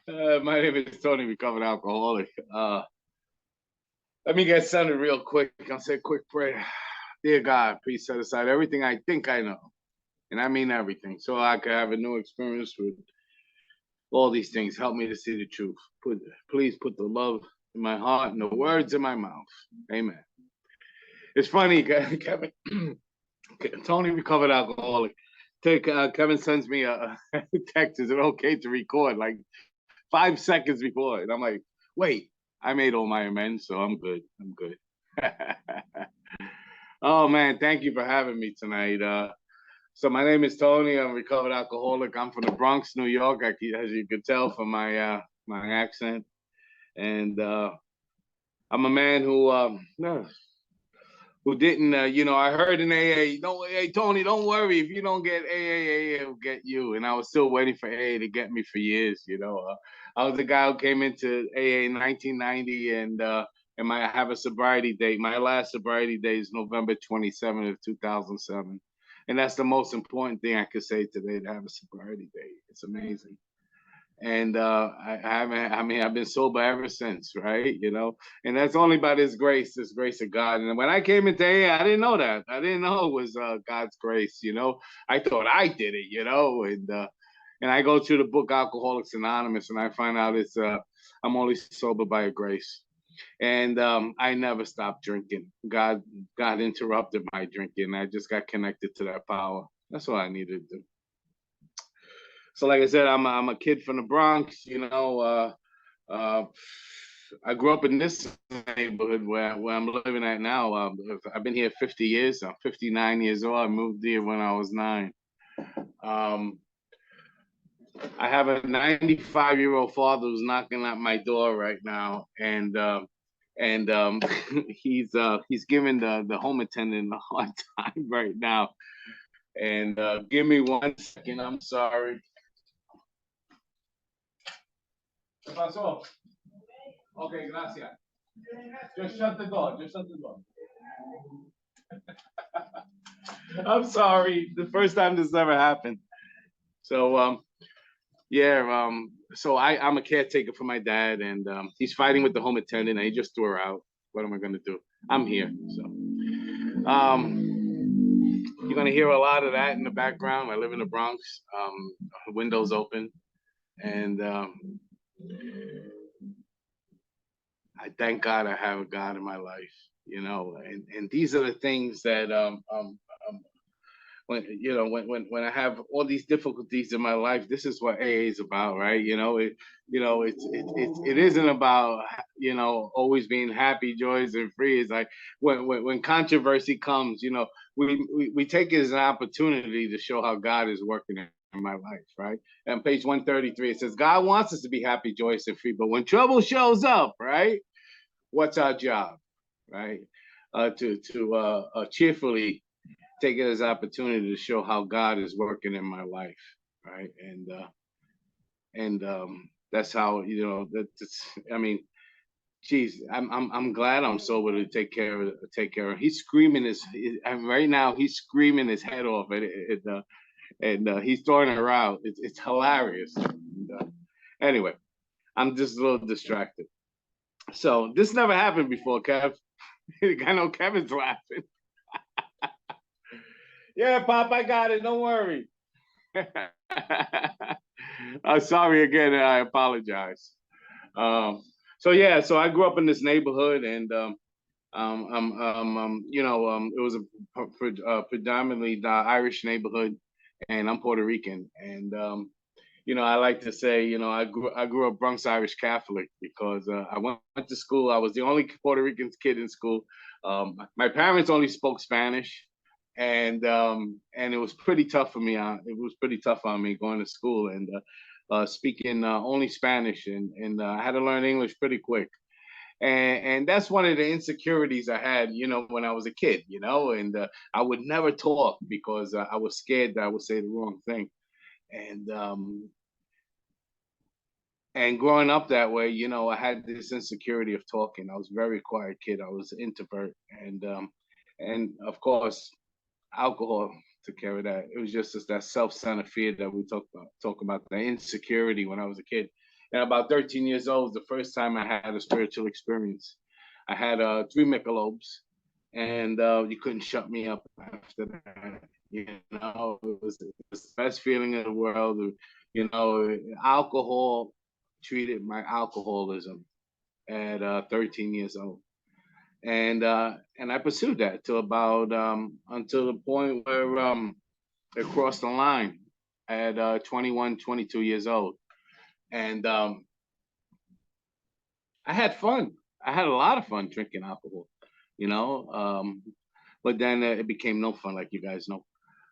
My name is Tony, recovered alcoholic. Let me get started real quick. I'll say a quick prayer. Dear God, please set aside everything I think I know, and I mean everything, so I can have a new experience with all these things. Help me to see the truth. Please put the love in my heart and the words in my mouth. Amen. It's funny, Kevin. Tony, recovered alcoholic. Kevin sends me a text. Is it okay to record? Like 5 seconds before. And I'm like, wait, I made all my amends, so I'm good. I'm good. Oh man, thank you for having me tonight. So my name is Tony. I'm a recovered alcoholic. I'm from the Bronx, New York, as you could tell from my accent. And I'm a man who didn't, I heard in AA, don't, hey, Tony, don't worry. If you don't get AA will get you. And I was still waiting for AA to get me for years. I was the guy who came into AA in 1990 and I have a sobriety date. My last sobriety date is November 27th of 2007. And that's the most important thing I could say today, to have a sobriety date. It's amazing. And I haven't. I mean, I've been sober ever since, right? And that's only by this grace of God. And when I came into AA, I didn't know that. I didn't know it was God's grace. I thought I did it. And I go through the book Alcoholics Anonymous, and I find out it's I'm only sober by grace. And I never stopped drinking. God interrupted my drinking. I just got connected to that power. That's all I needed to do. So, like I said, I'm a kid from the Bronx. I grew up in this neighborhood where I'm living at now. I've been here 50 years. I'm 59 years old. I moved here when I was 9. I have a 95-year-old father who's knocking at my door right now, and he's giving the home attendant a hard time right now. And give me 1 second. I'm sorry. ¿Qué pasó? Okay, gracias. Just shut the door. Just shut the door. I'm sorry. The first time this ever happened. So, so I'm a caretaker for my dad, and he's fighting with the home attendant, and he just threw her out. What am I going to do? I'm here. So, you're going to hear a lot of that in the background. I live in the Bronx. Windows open, and I thank God I have a God in my life, and these are the things that when I have all these difficulties in my life, this is what AA is about, right? It isn't about always being happy, joyous, and free. It's like when controversy comes, we take it as an opportunity to show how God is working in my life, right? And page 133, it says, God wants us to be happy, joyous, and free, but when trouble shows up, right, what's our job, right? To cheerfully take it as an opportunity to show how God is working in my life, right? And that's how I mean, geez, I'm glad I'm sober to take care of. He's screaming right now. He's screaming his head off, and he's throwing her out. It's hilarious. Anyway, I'm just a little distracted. So this never happened before, Kev. I know Kevin's laughing. Yeah, Pop, I got it. Don't worry. Sorry again. I apologize. So I grew up in this neighborhood, and it was a predominantly Irish neighborhood, and I'm Puerto Rican, and I like to say, I grew up Bronx Irish Catholic because I went to school. I was the only Puerto Rican kid in school. My parents only spoke Spanish, and it was pretty tough for me. It was pretty tough on me going to school and speaking only Spanish, and I had to learn English pretty quick. And that's one of the insecurities I had, when I was a kid, and I would never talk because I was scared that I would say the wrong thing. And growing up that way, I had this insecurity of talking. I was a very quiet kid. I was an introvert, and of course, alcohol took care of that. It was just that self-centered fear that we talk about the insecurity when I was a kid. And about 13 years old was the first time I had a spiritual experience. I had three Michelobes, and you couldn't shut me up after that. You know, it was the best feeling in the world. You know, alcohol treated my alcoholism at 13 years old, and I pursued that till about until the point where it crossed the line at 21, 22 years old, and I had fun. I had a lot of fun drinking alcohol, you know, but then it became no fun, like you guys know.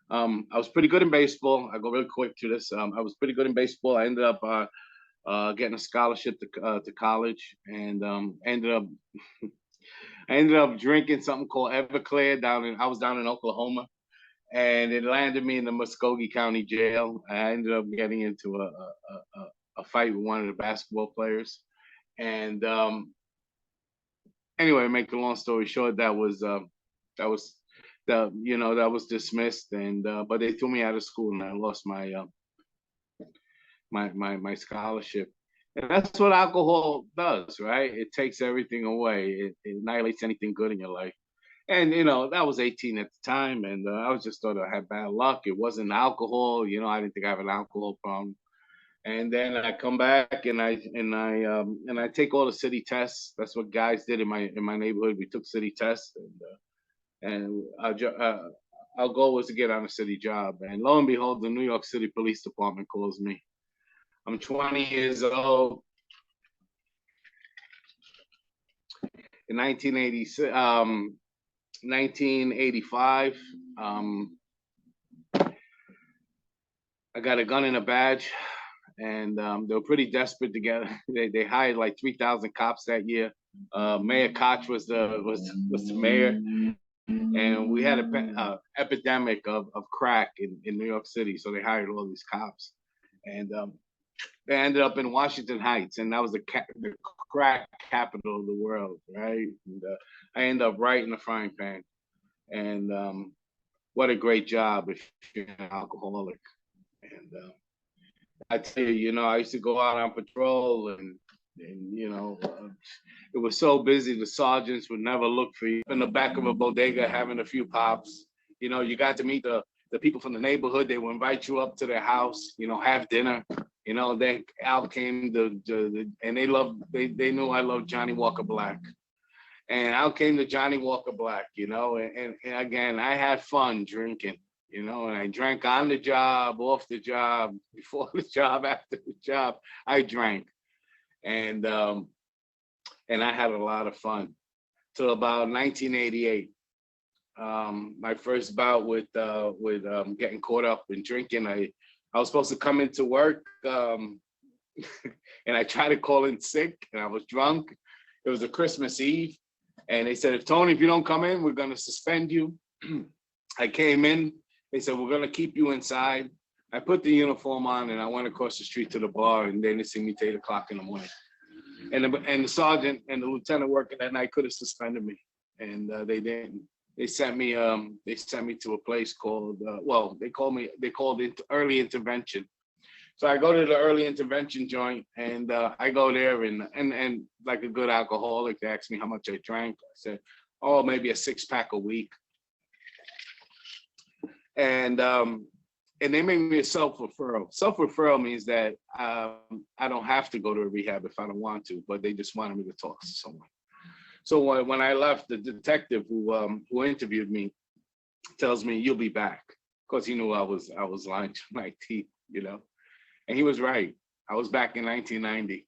I was pretty good in baseball. I go really quick to this. I was pretty good in baseball. I ended up getting a scholarship to college, and ended up I ended up drinking something called Everclear I was down in Oklahoma, and it landed me in the Muskogee County Jail. I ended up getting into a fight with one of the basketball players, and anyway, make a long story short, that was that was dismissed, and but they threw me out of school, and I lost my scholarship. And that's what alcohol does, right? It takes everything away. It annihilates anything good in your life. And that was 18 at the time, and I was just thought I had bad luck. It wasn't alcohol, I didn't think I have an alcohol problem. And then I come back and I take all the city tests. That's what guys did in my neighborhood. We took city tests, and our goal was to get on a city job. And lo and behold, the New York City Police Department calls me. I'm 20 years old. In 1985, I got a gun and a badge, and they were pretty desperate to get. They hired like 3,000 cops that year. Mayor Koch was the mayor, and we had a epidemic of crack in New York City. So they hired all these cops, and they ended up in Washington Heights, and that was the crack capital of the world, right? And I ended up right in the frying pan. And what a great job if you're an alcoholic. And I tell you, I used to go out on patrol, and it was so busy. The sergeants would never look for you in the back of a bodega having a few pops. You got to meet the people from the neighborhood. They would invite you up to their house, have dinner. Then out came and they knew I loved Johnny Walker Black. And out came the Johnny Walker Black, and again, I had fun drinking, and I drank on the job, off the job, before the job, after the job, I drank. And I had a lot of fun till about 1988. My first bout with getting caught up in drinking. I was supposed to come into work, and I tried to call in sick, and I was drunk. It was a Christmas Eve, and they said, if you don't come in, we're going to suspend you. I came in. They said, we're going to keep you inside. I put the uniform on, and I went across the street to the bar, and they didn't see me till 8 o'clock in the morning. And the sergeant and the lieutenant working that night could have suspended me, and they didn't. They sent me to a place called they called it early intervention. So I go to the early intervention joint, and I go there, and like a good alcoholic, they asked me how much I drank. I said, oh, maybe a 6-pack a week. And they made me a self-referral. Self-referral means that I don't have to go to a rehab if I don't want to, but they just wanted me to talk to someone. So when I left, the detective who interviewed me tells me, you'll be back. Of course, he knew I was lying to my teeth, and he was right. I was back in 1990,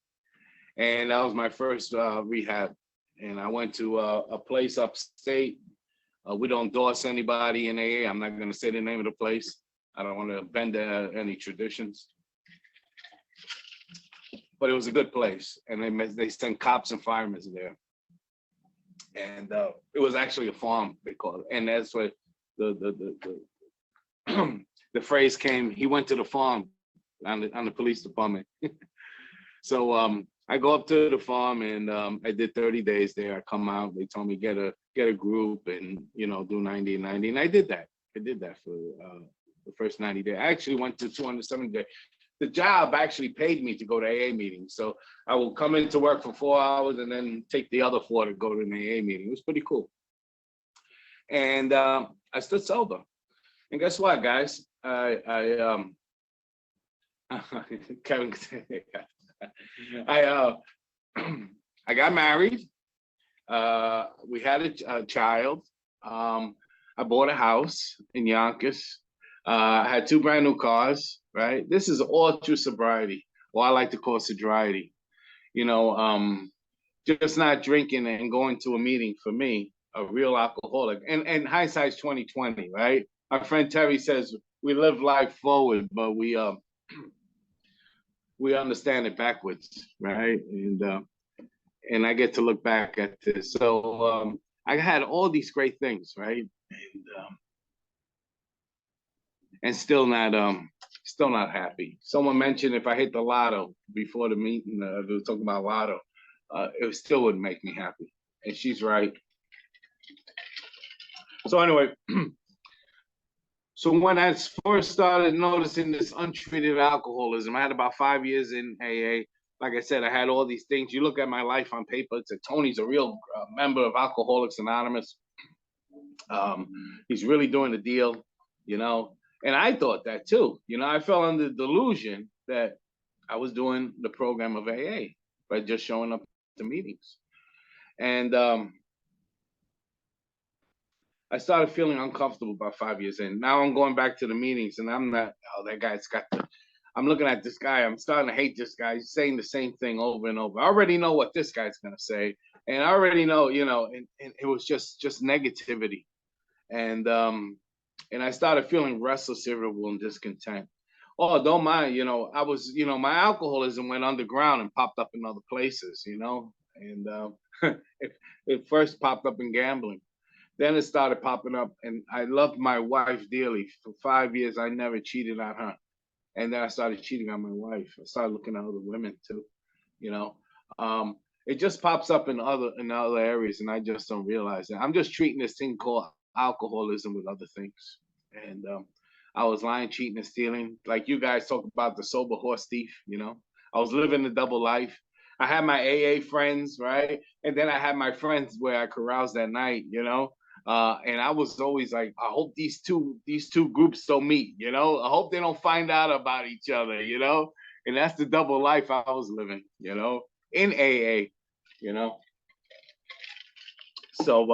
and that was my first rehab. And I went to a place upstate. We don't endorse anybody in AA. I'm not going to say the name of the place. I don't want to bend any traditions. But it was a good place, and they sent cops and firemen there. And it was actually a farm, they called it. And that's what the phrase came. He went to the farm on the police department. So I go up to the farm, and I did 30 days there. I come out. They told me get a group and do 90 and 90, and I did that. I did that for the first 90 days. I actually went to 270 days. The job actually paid me to go to AA meetings. So I will come into work for 4 hours and then take the other 4 to go to an AA meeting. It was pretty cool. And I stood sober. And guess what, guys? Kevin, I I got married. We had a child. I bought a house in Yonkers. I had 2 brand new cars, right? This is all through sobriety, or I like to call sobriety. You know, just not drinking and going to a meeting for me, a real alcoholic. And hindsight's 2020, right? Our friend Terry says we live life forward, but we understand it backwards, right? And I get to look back at this. So I had all these great things, right? And still not happy. Someone mentioned if I hit the lotto before the meeting, we were talking about lotto, it still wouldn't make me happy. And she's right. So anyway, so when I first started noticing this untreated alcoholism, I had about 5 years in AA. Like I said, I had all these things. You look at my life on paper, it's Tony's a real member of Alcoholics Anonymous. He's really doing the deal, you know. And I thought that too. You know, I fell under the delusion that I was doing the program of AA by just showing up to meetings. And I started feeling uncomfortable about 5 years in. Now I'm going back to the meetings and I'm not, oh, that guy's got the, I'm looking at this guy. I'm starting to hate this guy. He's saying the same thing over and over. I already know what this guy's going to say. And I already know, you know, and it was just negativity. And I started feeling restless, irritable, and discontent. Oh, don't mind, you know, I was, you know, my alcoholism went underground and popped up in other places, you know, and it first popped up in gambling. Then it started popping up, and I loved my wife dearly. For 5 years, I never cheated on her. And then I started cheating on my wife. I started looking at other women too, you know. It just pops up in other areas, and I just don't realize it. I'm just treating this thing called alcoholism with other things. And I was lying, cheating, and stealing. Like you guys talk about the sober horse thief, you know. I was living the double life. I had my AA friends, right? And then I had my friends where I caroused at night, you know. And I was always like, I hope these two groups don't meet, you know. I hope they don't find out about each other, you know. And that's the double life I was living, you know, in AA, you know. So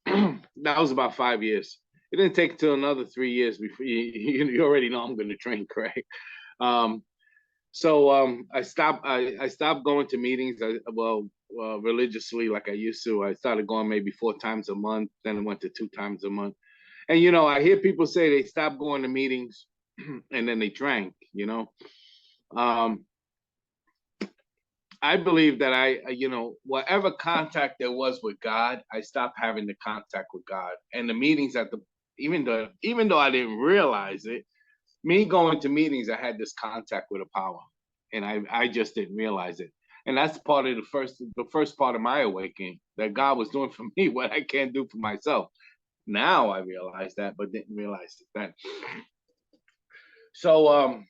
that was about 5 years. It didn't take until another 3 years before you already know I'm going to drink, right? So I stopped going to meetings. Religiously like I used to. I started going maybe 4 times a month. Then I went to 2 times a month. And you know, I hear people say they stopped going to meetings and then they drank. You know, I believe that you know, whatever contact there was with God, I stopped having the contact with God. And the meetings even though I didn't realize it, me going to meetings, I had this contact with a power, and I just didn't realize it. And that's part of the first part of my awakening, that God was doing for me what I can't do for myself. Now I realize that, but didn't realize it then. So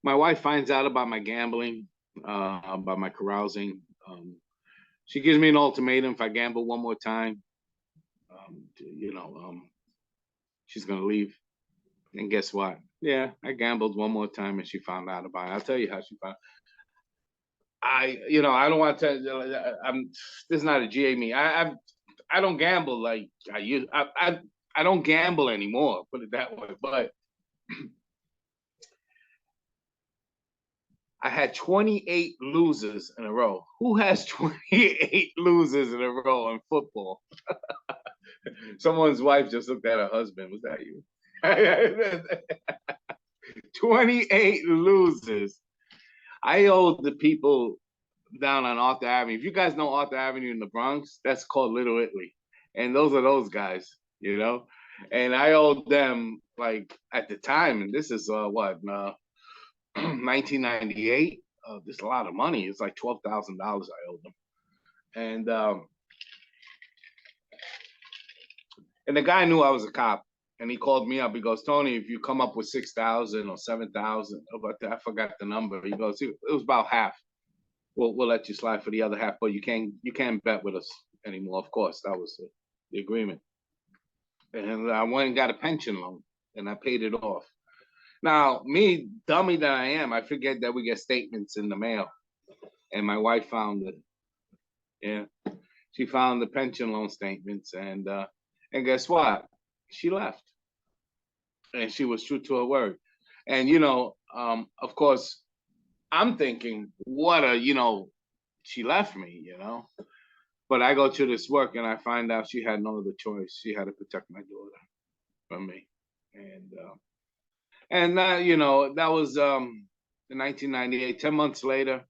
my wife finds out about my gambling, about my carousing. She gives me an ultimatum: if I gamble one more time, you know, she's gonna leave. And guess what? Yeah, I gambled one more time and she found out about it. I'll tell you how she found. You know, I don't want to. This is not a GA me. I don't gamble like I used. I don't gamble anymore. Put it that way. But I had 28 losers in a row. Who has 28 losers in a row in football? Someone's wife just looked at her husband. Was that you? 28 losers. I owe the people down on Arthur Avenue. If you guys know Arthur Avenue in the Bronx, that's called Little Italy. And those are those guys, you know? And I owed them, like, at the time, and this is 1998. This is a lot of money. It's like $12,000 I owed them. And And the guy knew I was a cop, and he called me up. He goes, Tony, if you come up with 6,000 or 7,000, I forgot the number. He goes, it was about half. We'll let you slide for the other half, but you can't bet with us anymore. Of course, that was the agreement. And I went and got a pension loan, and I paid it off. Now, me, dummy that I am, I forget that we get statements in the mail, and my wife found it. Yeah, she found the pension loan statements, and guess what? She left, and she was true to her word. And of course, I'm thinking, what a she left me, But I go to this work, and I find out she had no other choice. She had to protect my daughter from me, and that was in 1998. 10 months later,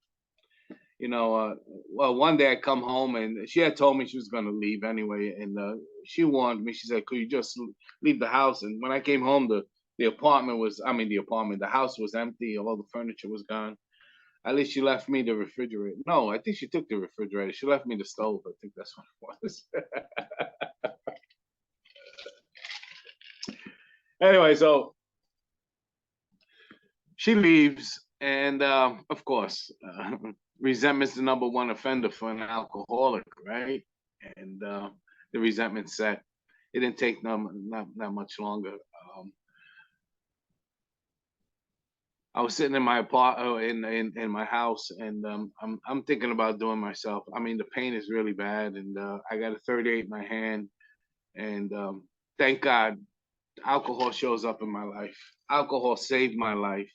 well, one day I come home, and she had told me she was going to leave anyway, and she warned me. She said, "Could you just leave the house?" And when I came home, the house was empty. All the furniture was gone. At least she left me the refrigerator. No, I think she took the refrigerator. She left me the stove. I think that's what it was. Anyway, so she leaves, and of course, resentment's the number one offender for an alcoholic, right? And the resentment set. It didn't take not much longer. I was sitting in my in my house, and I'm thinking about doing myself. I mean, the pain is really bad, and I got a 38 in my hand, and thank God, alcohol shows up in my life. Alcohol saved my life.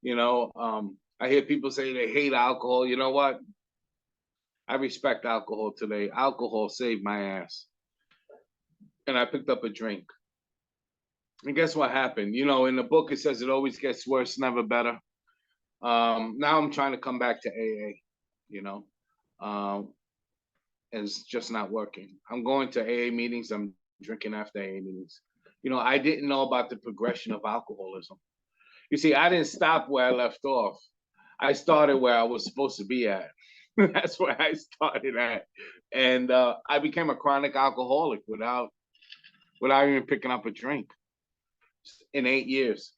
I hear people say they hate alcohol. You know what? I respect alcohol today. Alcohol saved my ass, and I picked up a drink. And guess what happened? In the book it says it always gets worse, never better. Now I'm trying to come back to AA, and it's just not working. I'm going to AA meetings. I'm drinking after AA meetings. I didn't know about the progression of alcoholism. You see, I didn't stop where I left off. I started where I was supposed to be at. That's where I started at. And I became a chronic alcoholic without even picking up a drink in 8 years.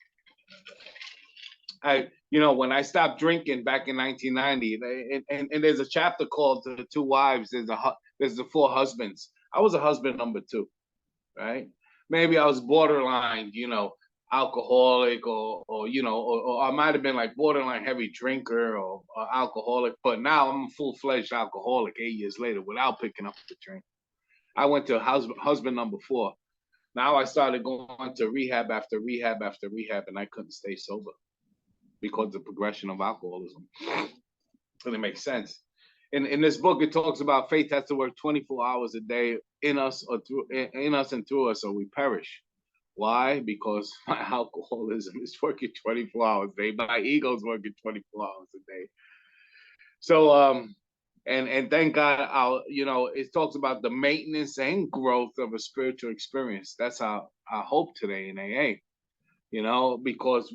When I stopped drinking back in 1990, and there's a chapter called "The Two Wives." There's the four husbands. I was a husband number two, right? Maybe I was borderline, alcoholic, or I might have been like borderline heavy drinker or alcoholic. But now I'm a full-fledged alcoholic 8 years later without picking up the drink. I went to husband number four. Now I started going to rehab after rehab after rehab, and I couldn't stay sober because of the progression of alcoholism. And it makes sense. In this book, it talks about faith has to work 24 hours a day in us and through us, or we perish. Why? Because my alcoholism is working 24 hours a day. My ego's working 24 hours a day. So and thank God, it talks about the maintenance and growth of a spiritual experience. That's our hope today in AA. Because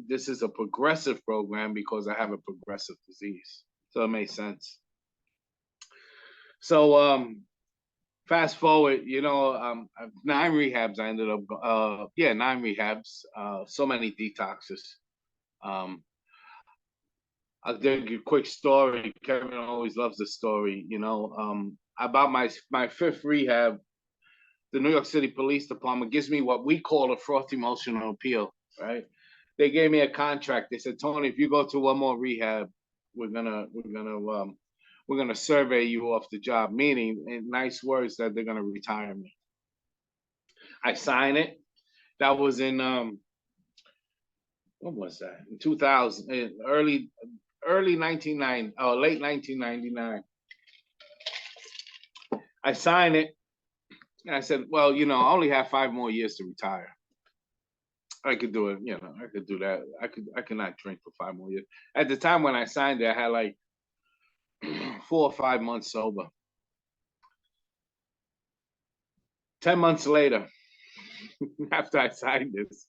this is a progressive program because I have a progressive disease. So it makes sense. So fast forward, 9 rehabs. I ended up, 9 rehabs. So many detoxes. I'll give you a quick story. Kevin always loves the story. About my 5th rehab. The New York City Police Department gives me what we call a fraught emotional appeal, right? They gave me a contract. They said, Tony, if you go to one more rehab, we're gonna survey you off the job. Meaning, in nice words, that they're gonna retire me. I signed it. That was in what was that? In 2000, early 1990, late 1999. I signed it. And I said, well, I only have 5 more years to retire. I could do it, I could do that. I could not drink for 5 more years. At the time when I signed it, I had like 4 or 5 months sober. 10 months later, after I signed this,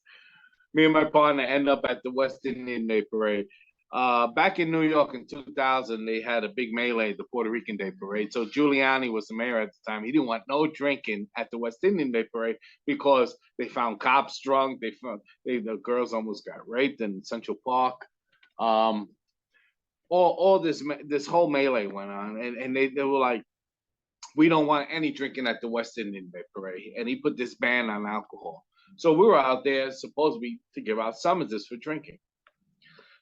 me and my partner end up at the West Indian Day Parade. Back in New York in 2000, they had a big melee, the Puerto Rican Day Parade. So Giuliani was the mayor at the time. He didn't want no drinking at the West Indian Day Parade because they found cops drunk. The girls almost got raped in Central Park. Um, all this whole melee went on, and they were like, we don't want any drinking at the West Indian Day Parade, and he put this ban on alcohol. So we were out there supposed to be to give out summonses for drinking.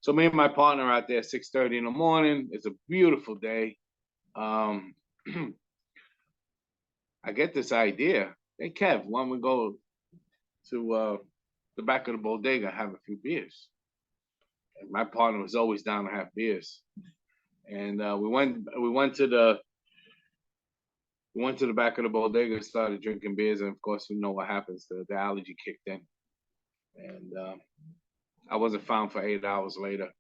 So me and my partner are out there at 6:30 in the morning. It's a beautiful day. Um, I get this idea. Hey Kev, why don't we go to the back of the bodega and have a few beers? And my partner was always down to have beers. And we went to the back of the bodega and started drinking beers, and of course we know what happens. The allergy kicked in. And I wasn't found for 8 hours later.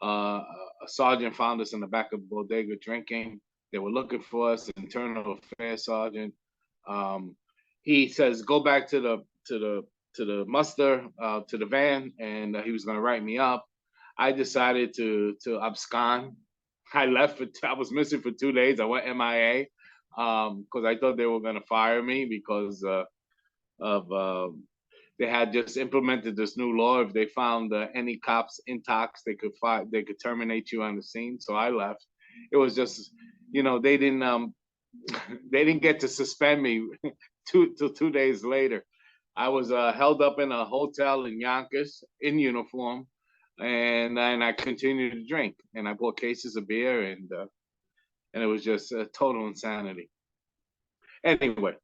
A sergeant found us in the back of the bodega drinking. They were looking for us, internal affairs sergeant. He says, "Go back to the muster, to the van," and he was going to write me up. I decided to abscond. I left I was missing for 2 days. I went MIA because I thought they were going to fire me because of they had just implemented this new law. If they found any cops intox, they could terminate you on the scene. So I left. It was just, they didn't they didn't get to suspend me till 2 days later. I was held up in a hotel in Yonkers in uniform, and I continued to drink, and I bought cases of beer, and it was just total insanity. Anyway,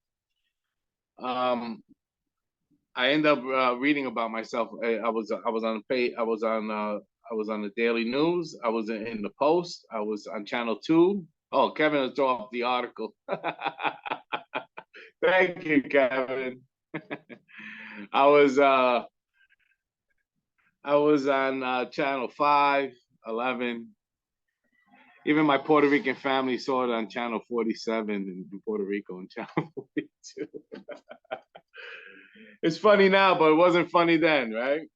I ended up reading about myself. I was on the Daily News. I was in the Post. I was on Channel 2. Oh, Kevin will throw up the article. Thank you, Kevin. I was on Channel 5, 11. Even my Puerto Rican family saw it on Channel 47 in Puerto Rico and Channel 42. It's funny now, but it wasn't funny then, right?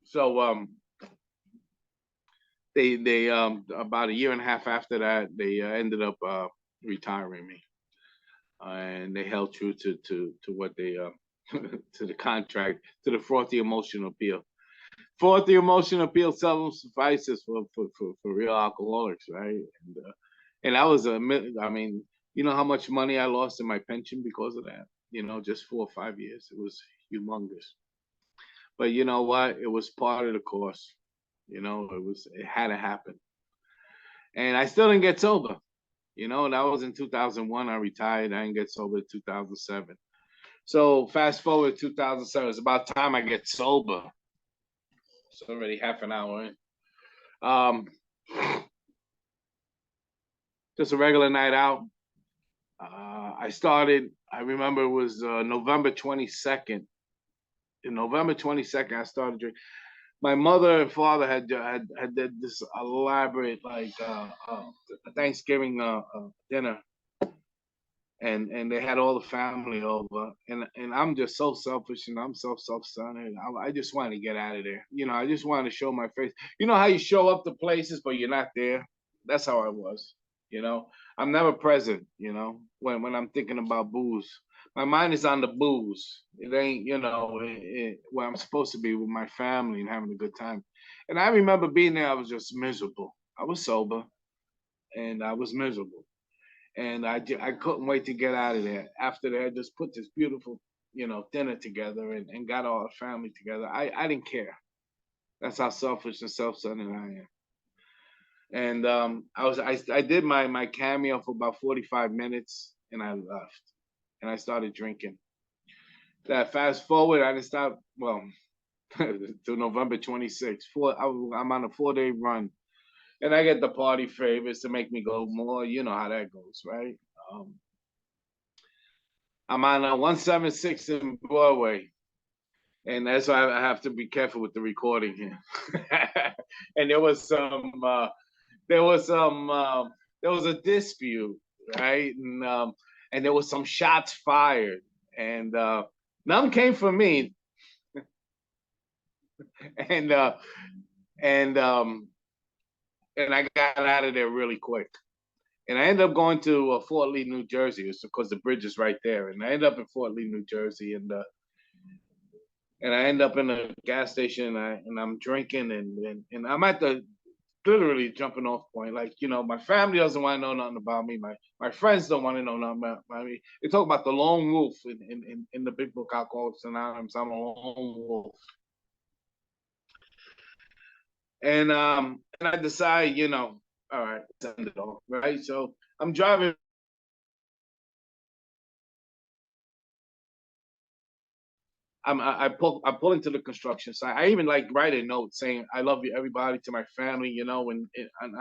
So they about a year and a half after that, they ended up retiring me, and they held true to what they to the contract, to the frothy emotional appeal. Frothy emotional appeal seldom suffices for real alcoholics, right? And that was I mean, you know how much money I lost in my pension because of that? Just 4 or 5 years. It was humongous. But you know what? It was part of the course. It had to happen. And I still didn't get sober. That was in 2001. I retired. I didn't get sober in 2007. So fast forward 2007. It's about time I get sober. It's already half an hour in. Just a regular night out. I remember it was November 22nd. In November 22nd, I started drinking. My mother and father had did this elaborate Thanksgiving dinner, and they had all the family over, and I'm just so selfish, and I'm so self-centered. I just wanted to get out of there. I just wanted to show my face. You know how you show up to places but you're not there? That's how I was. I'm never present. When I'm thinking about booze. My mind is on the booze. It ain't, where I'm supposed to be with my family and having a good time. And I remember being there, I was just miserable. I was sober and I was miserable. And I couldn't wait to get out of there. After that, I just put this beautiful, dinner together and got all the family together. I didn't care. That's how selfish and self-centered I am. And I did my cameo for about 45 minutes and I left. And I started drinking. That fast forward, I didn't stop, well, to November 26th. I'm on a 4-day run. And I get the party favors to make me go more. You know how that goes, right? I'm on 176 in Broadway. And that's why I have to be careful with the recording here. And there was a dispute, right? And there was some shots fired, and none came from me. and uh, and and I got out of there really quick. And I ended up going to Fort Lee, New Jersey, it's because the bridge is right there. And I ended up in Fort Lee, New Jersey, and I end up in a gas station, and I'm drinking, and I'm at the literally jumping off point. Like, my family doesn't want to know nothing about me. My friends don't want to know nothing about me. They talk about the lone wolf in the big book Alcoholics Anonymous. I'm a lone wolf. And I decide, all right, send it off, right? So I'm driving. I pull into the construction site. I even like write a note saying I love you everybody to my family, and on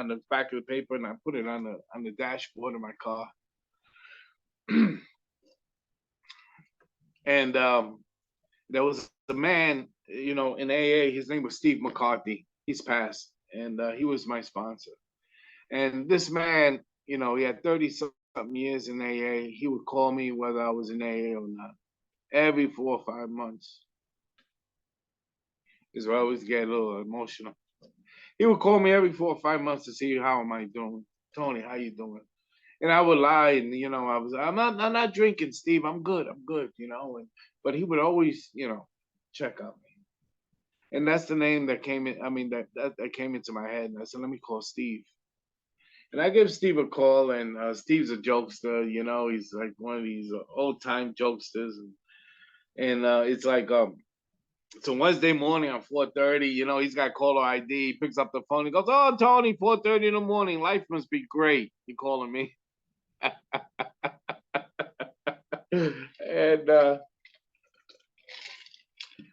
the back of the paper, and I put it on the dashboard of my car. And there was a man, in AA. His name was Steve McCarthy. He's passed, and he was my sponsor. And this man, he had 30 something years in AA. He would call me whether I was in AA or not every 4 or 5 months. Is where I always get a little emotional. He would call me every 4 or 5 months to see how am I doing. Tony, how you doing? And I would lie, and I'm not drinking, Steve. I'm good. But he would always, check on me. And that's the name that came in. I mean, that came into my head, and I said, let me call Steve. And I give Steve a call, and Steve's a jokester. He's like one of these old time jokesters, and it's like so Wednesday morning at 4:30, he's got caller ID. He picks up the phone. He goes, "Oh, Tony, 4:30 in the morning. Life must be great." He calling me, and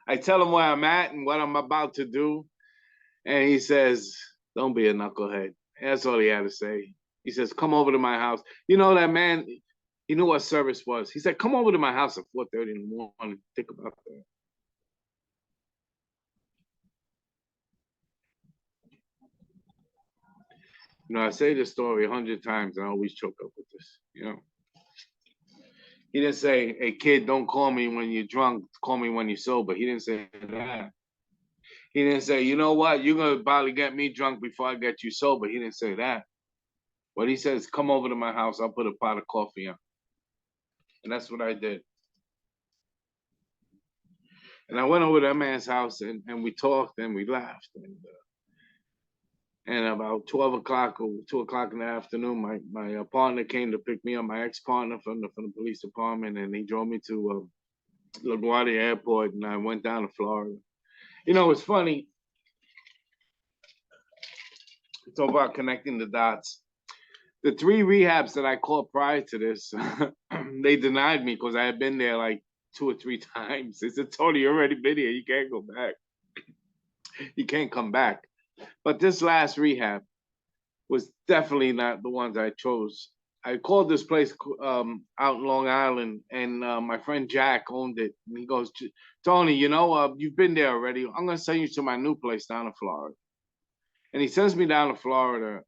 I tell him where I'm at and what I'm about to do, and he says, "Don't be a knucklehead." And that's all he had to say. He says, "Come over to my house." That man. He knew what service was. He said, "Come over to my house at 4:30 in the morning. Think about that." I say this story 100 times, and I always choke up with this. He didn't say, "Hey kid, don't call me when you're drunk. Call me when you're sober." He didn't say that. He didn't say, "You know what? You're gonna probably get me drunk before I get you sober." He didn't say that. What he says, "Come over to my house. I'll put a pot of coffee on." And that's what I did. And I went over to that man's house, and we talked and we laughed. And about 12 o'clock or 2 o'clock in the afternoon, my partner came to pick me up, my ex partner from the police department, and he drove me to LaGuardia Airport, and I went down to Florida. It's funny. It's all about connecting the dots. The 3 rehabs that I called prior to this, they denied me because I had been there like 2 or 3 times. They said, "Tony, you already been here. You can't go back. You can't come back." But this last rehab was definitely not the ones I chose. I called this place out in Long Island, and my friend Jack owned it. And he goes, "Tony, you've been there already. I'm going to send you to my new place down in Florida." And he sends me down to Florida,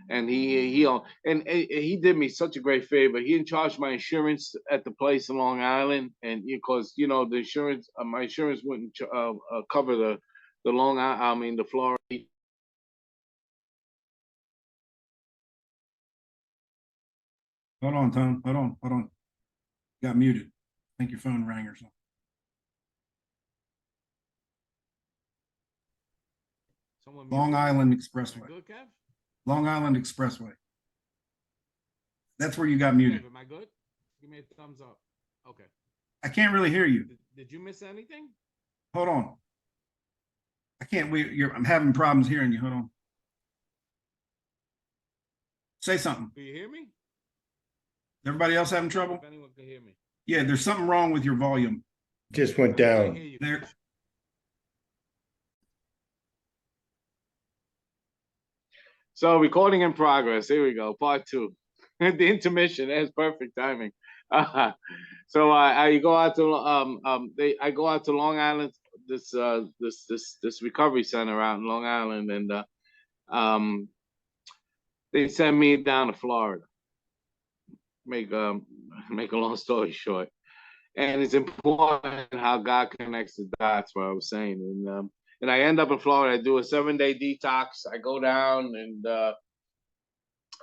and he did me such a great favor. He didn't charge my insurance at the place in Long Island, and because the insurance, my insurance wouldn't cover the Long Island, I mean the Florida. Hold on, Tom. Hold on. Got muted. I think your phone rang or something. Long Island Expressway. Good, Kev? Long Island Expressway. That's where you got muted. Am I good? Give me a thumbs up. Okay. I can't really hear you. Did you miss anything? Hold on. I can't wait. I'm having problems hearing you. Hold on. Say something. Can you hear me? Everybody else having trouble? If anyone can hear me. Yeah, there's something wrong with your volume. Just went down. There. So recording in progress. Here we go. Part 2. The intermission. That's perfect timing. So I go out to I go out to Long Island, this recovery center out in Long Island, and they send me down to Florida. Make a long story short. And it's important how God connects the dots. What I was saying, and I end up in Florida. I do a 7-day detox. I go down and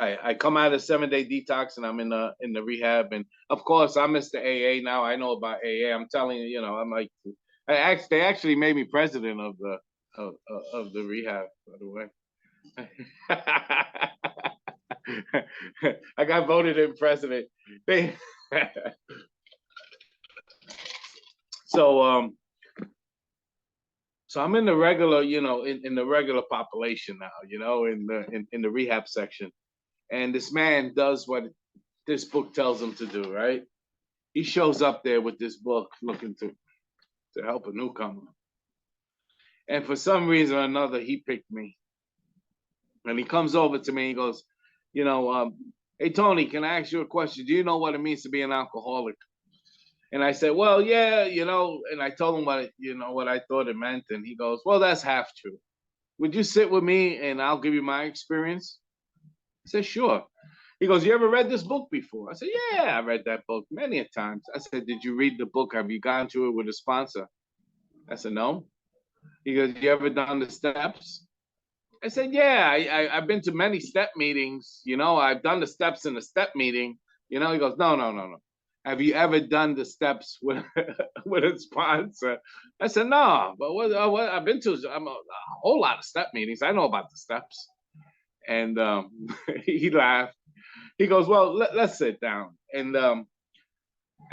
I come out of 7-day detox, and I'm in the rehab. And of course, I'm Mr. AA now. I know about AA. I'm telling you, I'm like, they actually made me president of the rehab. By the way, I got voted in president. They so so I'm in the regular, in the regular population now, in the rehab section. And this man does what this book tells him to do, right? He shows up there with this book looking to help a newcomer. And for some reason or another, he picked me. And he comes over to me and he goes, hey, Tony, can I ask you a question? Do you know what it means to be an alcoholic? And I said, well, yeah, and I told him what I thought it meant. And he goes, well, that's half true. Would you sit with me and I'll give you my experience? I said, sure. He goes, you ever read this book before? I said, yeah, I read that book many a times. I said, did you read the book? Have you gone through it with a sponsor? I said, no. He goes, you ever done the steps? I said, yeah, I've been to many step meetings. I've done the steps in the step meeting. He goes, no, no, no, no. Have you ever done the steps with with a sponsor? I said, no, but what I've been to a whole lot of step meetings. I know about the steps. And he laughed. He goes, well, let's sit down. And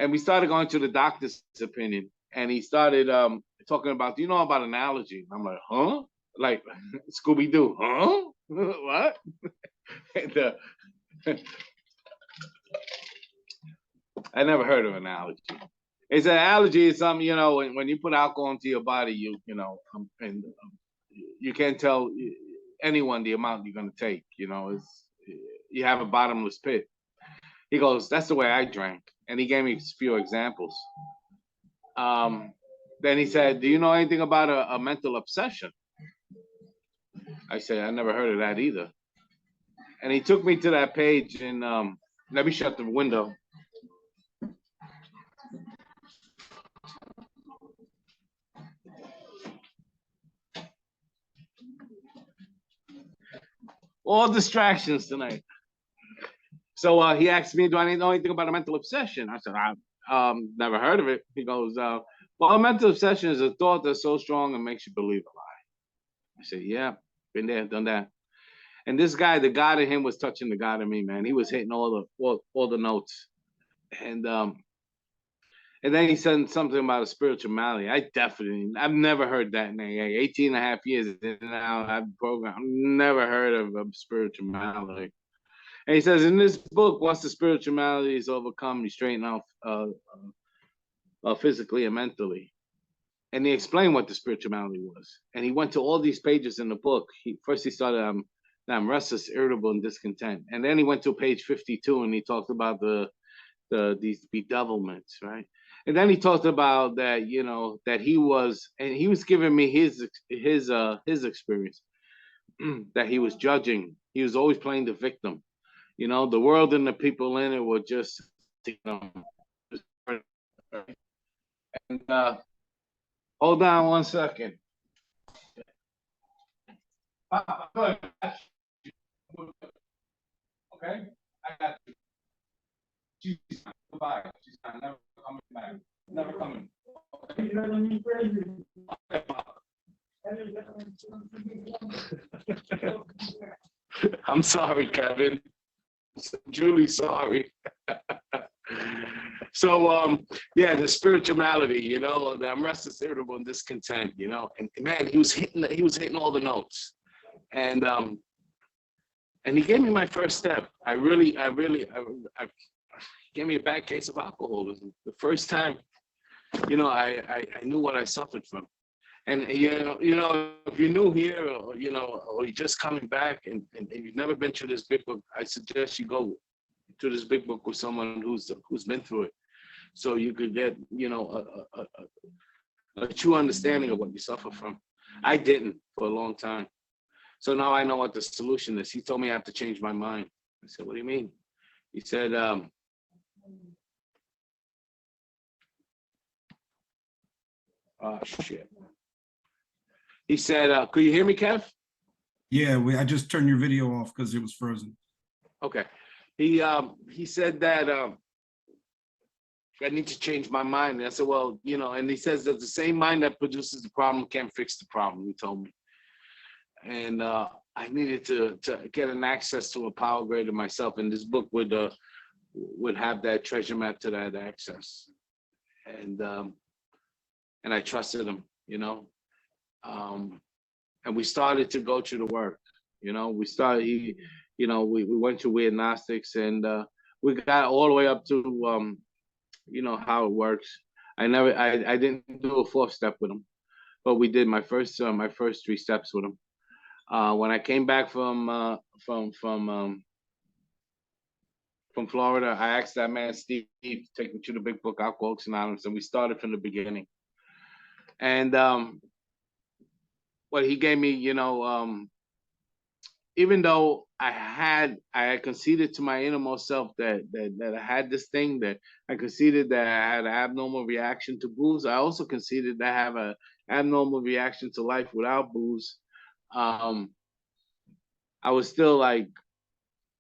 we started going to the doctor's opinion. And he started talking about, do you know about analogy? I'm like, huh? Like Scooby-Doo, huh? What? And, I never heard of analogy. It's an allergy is something, when you put alcohol into your body, and you can't tell anyone the amount you're going to take, you have a bottomless pit. He goes, that's the way I drank. And he gave me a few examples. Then he said, do you know anything about a mental obsession? I said, I never heard of that either. And he took me to that page and let me shut the window. All distractions tonight. So he asked me, do I know anything about a mental obsession? I said, I've never heard of it. He goes, well, a mental obsession is a thought that's so strong it makes you believe a lie. I said, yeah, been there, done that. And this guy, the God in him was touching the God in me, man. He was hitting all the notes. And then he said something about a spiritual malady. I've never heard that in AA. 18 and a half years now, I've programmed, never heard of a spiritual malady. And he says, in this book, once the spiritual malady is overcome, you straighten out physically and mentally. And he explained what the spiritual malady was. And he went to all these pages in the book. He started, I'm restless, irritable, and discontent. And then he went to page 52 and he talked about these bedevilments, right? And then he talked about that, that he was giving me his experience, that he was judging. He was always playing the victim. The world and the people in it were just, and hold on one second. Okay, I got you. She's goodbye. She's never coming back. Never coming. I'm sorry, Kevin. I'm truly sorry. So yeah, the spiritual malady, I'm restless, irritable, and discontent, and man, he was hitting all the notes. And he gave me my first step. I gave me a bad case of alcoholism. The first time, I knew what I suffered from. And if you're new here, or you're just coming back, and you've never been through this big book, I suggest you go to this big book with someone who's been through it, so you could get a true understanding of what you suffer from. I didn't for a long time, so now I know what the solution is. He told me I have to change my mind. I said, what do you mean? He said, Oh shit. He said, could you hear me, Kev? Yeah, I just turned your video off because it was frozen. Okay. He said that I need to change my mind. And I said, well, you know, and he says that the same mind that produces the problem can't fix the problem, he told me. And I needed to get an access to a power greater myself. And this book would have that treasure map to that access. And I trusted him, you know. And we started to go through the work, you know. We started, you know, we went to weird Gnostics, and we got all the way up to you know how it works. I didn't do a fourth step with him, but we did my first 3 steps with him. When I came back from Florida, I asked that man Steve to take me to the big book Alcoholics Anonymous, and we started from the beginning. And what he gave me, you know, even though I had conceded to my innermost self that I had this thing, that I conceded that I had an abnormal reaction to booze, I also conceded that I have an abnormal reaction to life without booze. I was still like,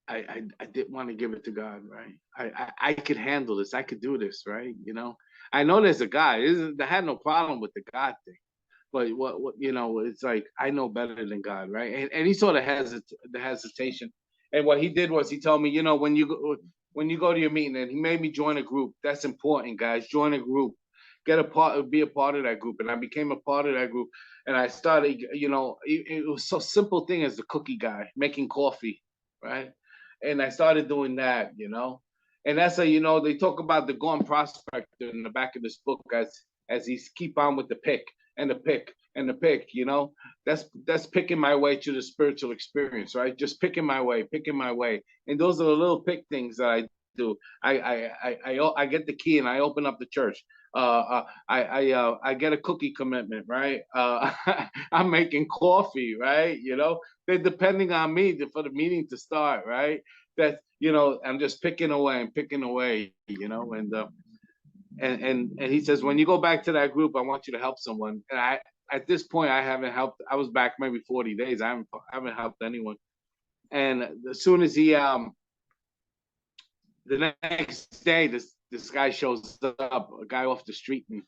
I didn't want to give it to God, right? I could handle this. I could do this, right? You know, I know there's a God. I had no problem with the God thing. But what you know, it's like I know better than God, right? And he sort of has the hesitation. And what he did was he told me, you know, when you go to your meeting, and he made me join a group. That's important, guys. Join a group, be a part of that group. And I became a part of that group. And I started, you know, it was so simple thing as the cookie guy making coffee, right? And I started doing that, you know. And that's how, you know, they talk about the gone prospector in the back of this book as he's keep on with the pick and the pick and the pick, you know. That's picking my way to the spiritual experience, right? Just picking my way. And those are the little pick things that I do. I get the key and I open up the church. I get a cookie commitment, right? I'm making coffee, right? You know, they're depending on me for the meeting to start, right? That, you know, I'm just picking away, you know. And he says, when you go back to that group, I want you to help someone. And at this point, I haven't helped. I was back maybe 40 days. I haven't helped anyone. And as soon as the next day, this guy shows up, a guy off the street, and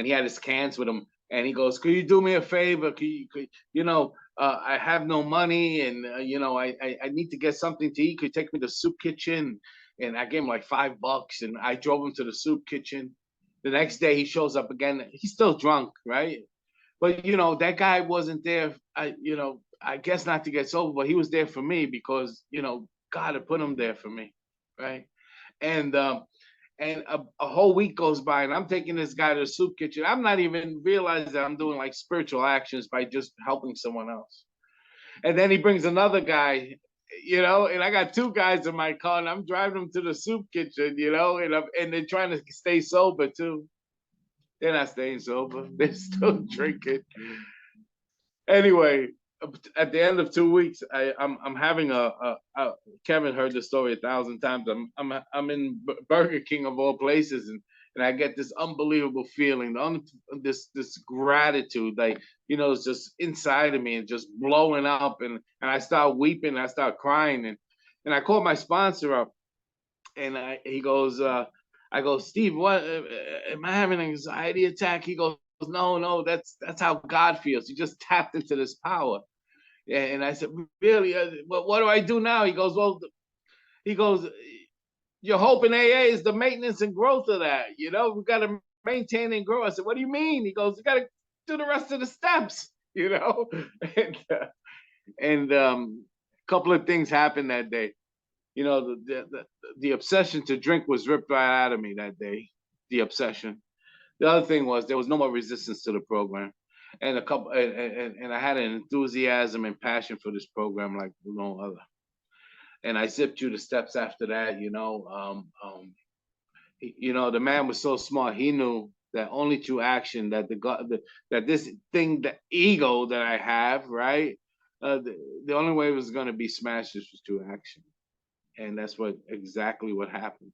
he had his cans with him. And he goes, could you do me a favor? You know, I have no money, and you know, I need to get something to eat. Could you take me to the soup kitchen? And I gave him like $5, and I drove him to the soup kitchen. The next day he shows up again. He's still drunk, right? But you know, that guy wasn't there. You know, I guess not to get sober, but he was there for me because, you know, God had put him there for me, right? And a whole week goes by, and I'm taking this guy to the soup kitchen. I'm not even realizing that I'm doing like spiritual actions by just helping someone else. And then he brings another guy, you know, and I got 2 guys in my car, and I'm driving them to the soup kitchen, you know, and they're trying to stay sober too. They're not staying sober. They're still drinking. Anyway, at the end of 2 weeks, I'm having Kevin heard the story 1,000 times. I'm in Burger King of all places, and I get this unbelievable feeling, this gratitude, like, you know, it's just inside of me and just blowing up, and I start weeping, I start crying, and I call my sponsor up, and he goes, I go, Steve, what am I having an anxiety attack? He goes, no, that's how God feels. He just tapped into this power. And I said, really? What do I do now? He goes, well, he goes, your hope in AA is the maintenance and growth of that. You know, we've got to maintain and grow. I said, what do you mean? He goes, you got to do the rest of the steps, you know? And a couple of things happened that day. You know, the obsession to drink was ripped right out of me that day, the obsession. The other thing was there was no more resistance to the program. And and I had an enthusiasm and passion for this program like no other. And I zipped through the steps after that, you know. You know, the man was so smart. He knew that only through action that that this thing, the ego that I have, right? The only way it was going to be smashed was through action. And that's exactly what happened.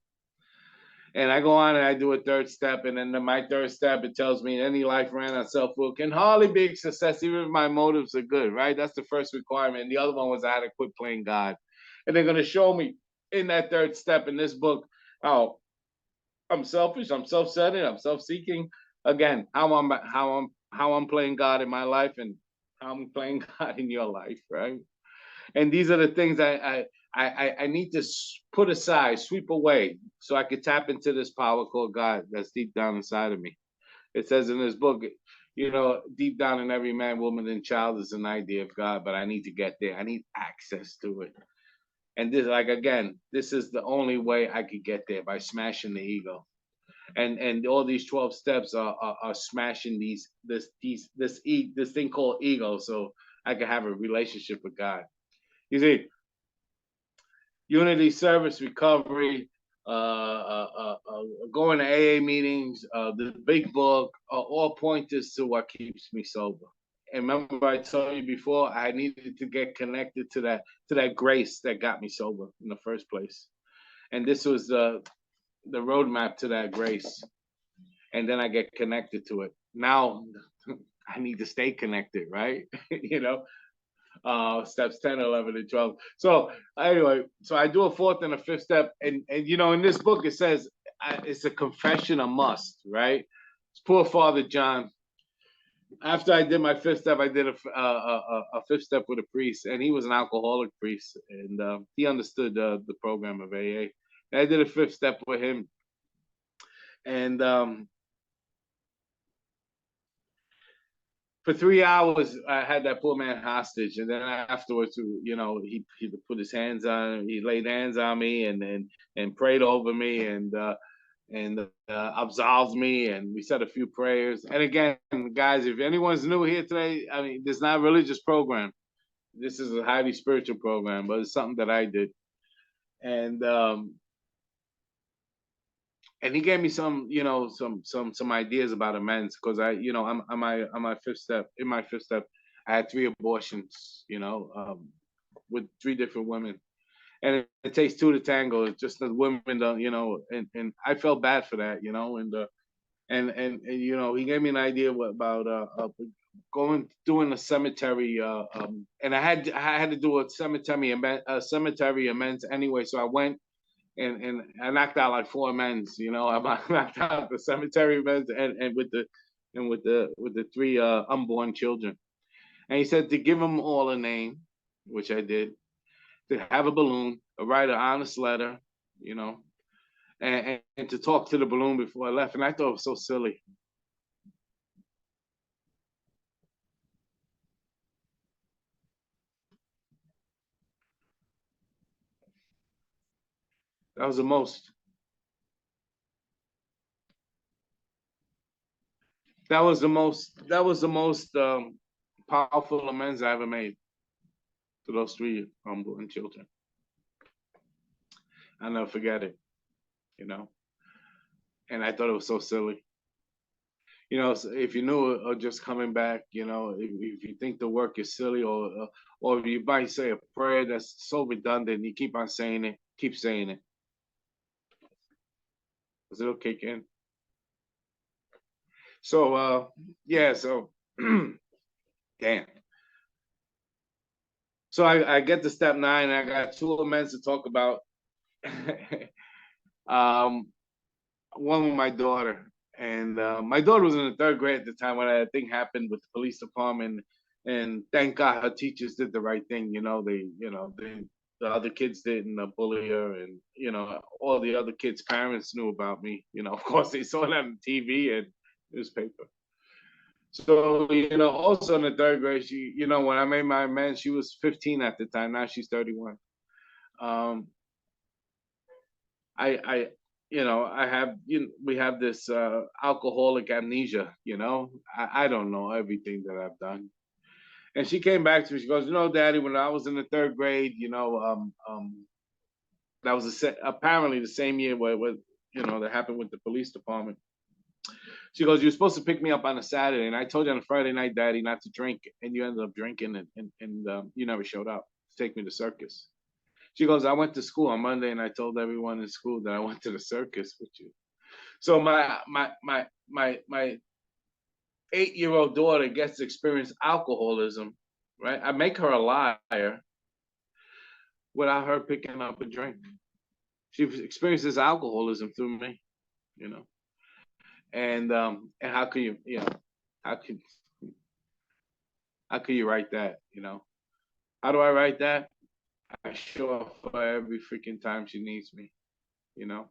And I go on and I do a third step, and then my third step, it tells me any life ran on self-will can hardly be a success, even if my motives are good, right? That's the first requirement. And the other one was I had to quit playing God. And they're gonna show me in that third step in this book how I'm selfish, I'm self-centered, I'm self-seeking. Again, how I'm playing God in my life and how I'm playing God in your life, right? And these are the things I need to put aside, sweep away, so I could tap into this power called God that's deep down inside of me. It says in this book, deep down in every man, woman, and child is an idea of God, but I need to get there. I need access to it. And this, like again, this is the only way I could get there by smashing the ego. And all these 12 steps are smashing this thing called ego, so I can have a relationship with God. You see, unity, service, recovery, going to AA meetings, the big book, are all pointers to what keeps me sober. And remember, I told you before, I needed to get connected to that grace that got me sober in the first place. And this was the roadmap to that grace. And then I get connected to it. Now I need to stay connected, right? Steps 10, 11, and 12. So anyway, so I do a fourth and a fifth step. And in this book, it says it's a confession, a must, right? It's poor Father John. After I did my fifth step, I did a fifth step with a priest, and he was an alcoholic priest, and he understood the program of AA. And I did a fifth step with him, and for 3 hours, I had that poor man hostage, and then afterwards, he put his hands on, he laid hands on me, and prayed over me, and absolved me, and we said a few prayers. And again, guys, if anyone's new here today, I mean, this is not a religious program. This is a highly spiritual program, but it's something that I did, and he gave me some ideas about amends, because I'm on my fifth step. In my fifth step, I had 3 abortions, with 3 different women, and it takes 2 to tango. It's just the women don't, and I felt bad for that, and he gave me an idea about doing a cemetery, and I had to do a cemetery amends anyway, so I went. And I knocked out like 4 amends. I knocked out the cemetery amends, and with the 3 unborn children. And he said to give them all a name, which I did. To have a balloon, write an honest letter, and to talk to the balloon before I left. And I thought it was so silly. That was the most. That was the most. That was the most powerful amends I ever made to those 3 unborn children. I'll never forget it. And I thought it was so silly. So if you're new or just coming back, if you think the work is silly, or if you might say a prayer that's so redundant, you keep on saying it, keep saying it, because it'll kick in. So yeah, so damn. So I get to step 9, and I got 2 amends to talk about. One with my daughter, and my daughter was in the 3rd grade at the time when that thing happened with the police department, and thank God her teachers did the right thing. The other kids didn't bully her, and all the other kids' parents knew about me. Of course they saw it on TV and newspaper. So also in the 3rd grade, she, when I made my amends, she was 15 at the time. Now she's 31. Um, I I have, we have this alcoholic amnesia. I don't know everything that I've done. And she came back to me. She goes, Daddy, when I was in the 3rd grade, that was apparently the same year where that happened with the police department. She goes, you're supposed to pick me up on a Saturday, and I told you on a Friday night, Daddy, not to drink, and you ended up drinking, and you never showed up to take me to circus. She goes, I went to school on Monday, and I told everyone in school that I went to the circus with you. So my 8-year-old daughter gets to experience alcoholism, right? I make her a liar without her picking up a drink. She experiences alcoholism through me, you know. And how could you know, how could how could you write that, you know? How do I write that? I show up for every freaking time she needs me, you know.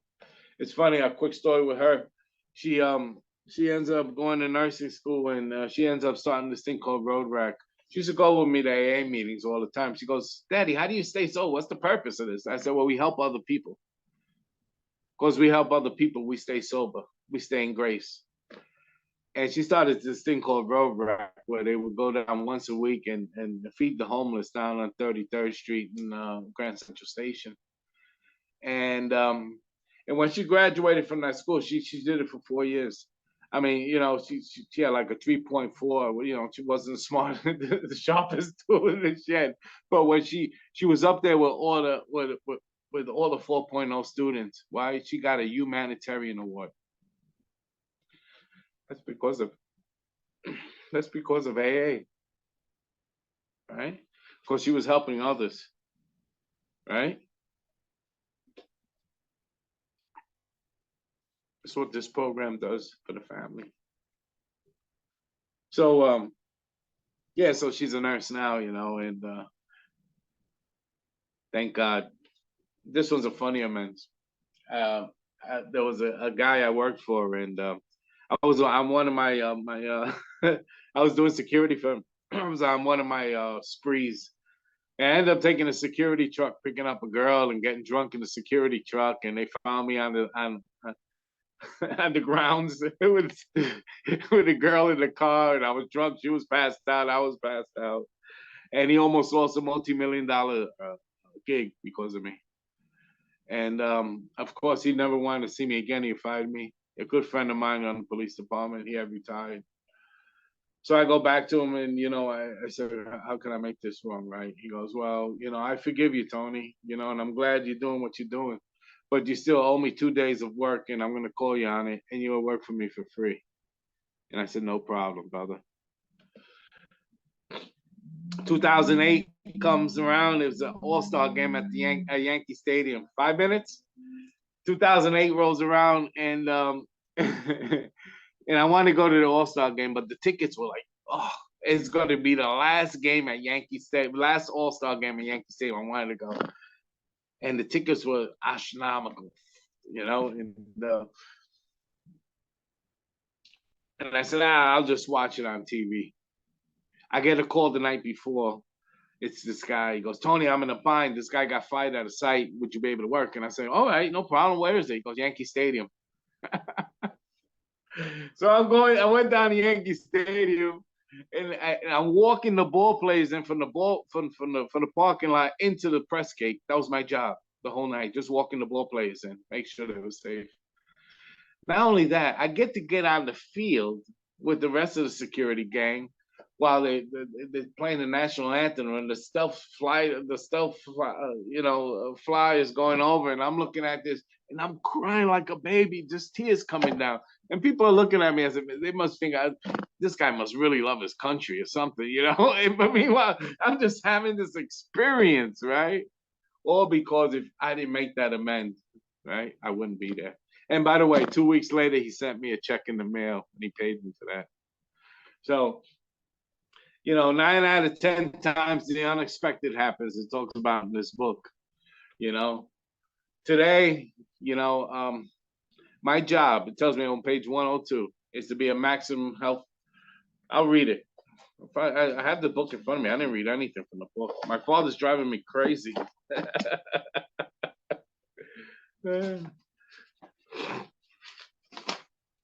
It's funny, a quick story with her. She ends up going to nursing school, and she ends up starting this thing called Road Rack. She used to go with me to AA meetings all the time. She goes, "Daddy, how do you stay sober? What's the purpose of this?" I said, "Well, we help other people. Because we help other people, we stay sober. We stay in grace." And she started this thing called Road Rack, where they would go down once a week and feed the homeless down on 33rd Street in Grand Central Station. And and when she graduated from that school, she did it for 4 years. I mean, you know, she had like a 3.4. You know, she wasn't smart, the sharpest tool in the shed. But when she was up there with all the with all the 4.0 students, why she got a humanitarian award? That's because of that's because of AA, right? Because she was helping others, right? That's what this program does for the family. So yeah, so she's a nurse now, you know, and thank God. This one's a funny amends. There was a guy I worked for, and I'm one of my I was doing security for him. I was on one of my sprees. And I ended up taking a security truck, picking up a girl, and getting drunk in the security truck, and they found me on the grounds with a girl in the car, and I was drunk. She was passed out. I was passed out, and he almost lost a multi-million-dollar gig because of me. And of course, he never wanted to see me again. He fired me. A good friend of mine on the police department. He had retired. So I go back to him, and you know, I said, "How can I make this wrong?" Right? He goes, "Well, you know, I forgive you, Tony. You know, and I'm glad you're doing what you're doing, but you still owe me 2 days of work, and I'm going to call you on it, and you'll work for me for free." And I said, "No problem, brother." 2008 comes around. It was an All-Star game at the Yankee Stadium. 5 minutes. 2008 rolls around, and and I wanted to go to the All-Star game, but the tickets were like, oh, it's going to be the last game at Yankee Stadium, last All-Star game at Yankee Stadium. I wanted to go, and the tickets were astronomical, you know. And I said, I'll just watch it on TV. I get a call the night before. It's this guy. He goes, "Tony, I'm in a bind. This guy got fired at a site. Would you be able to work?" And I said, "All right, no problem. Where is it?" He goes, "Yankee Stadium." So I went down to Yankee Stadium, and I'm walking the ball players in from the from the parking lot into the press gate. That was my job the whole night, just walking the ball players in, make sure they were safe. Not only that, I get on the field with the rest of the security gang while they're playing the national anthem, and fly is going over, and I'm looking at this, and I'm crying like a baby, just tears coming down. And people are looking at me as if they must think this guy must really love his country or something, you know? But meanwhile, I'm just having this experience, right? All because if I didn't make that amends, right, I wouldn't be there. And by the way, 2 weeks later, he sent me a check in the mail, and he paid me for that. So, you know, 9 out of 10 times the unexpected happens. It talks about in this book. You know, today, you know, my job, it tells me on page 102, is to be a maximum health. I'll read it. I have the book in front of me. I didn't read anything from the book. My father's driving me crazy.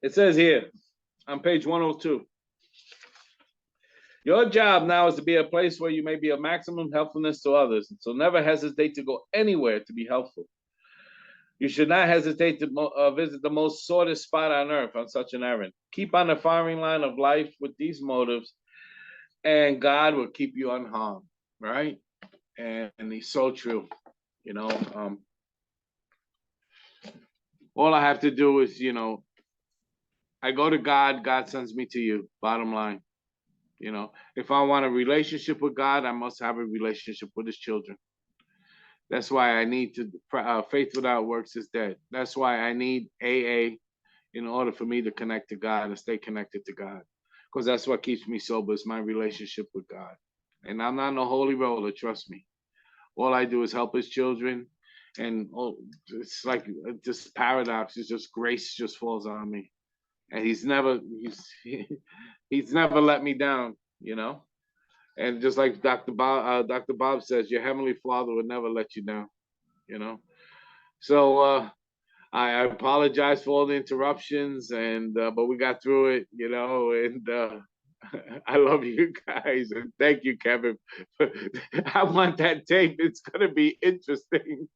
It says here on page 102, your job now is to be a place where you may be of maximum helpfulness to others. So never hesitate to go anywhere to be helpful. You should not hesitate to visit the most sordid spot on earth on such an errand. Keep on the firing line of life with these motives, and God will keep you unharmed, right? And he's so true. You know, all I have to do is, you know, I go to God, God sends me to you. Bottom line. You know, if I want a relationship with God, I must have a relationship with his children. That's why I need to, faith without works is dead. That's why I need AA in order for me to connect to God and stay connected to God. Because that's what keeps me sober is my relationship with God. And I'm not no holy roller, trust me. All I do is help his children. And it's like this paradox is just grace just falls on me. And he's never let me down, you know? And just like Dr. Bob says, your heavenly Father would never let you down, you know. So I apologize for all the interruptions, and but we got through it, you know. And I love you guys, and thank you, Kevin. I want that tape. It's gonna be interesting.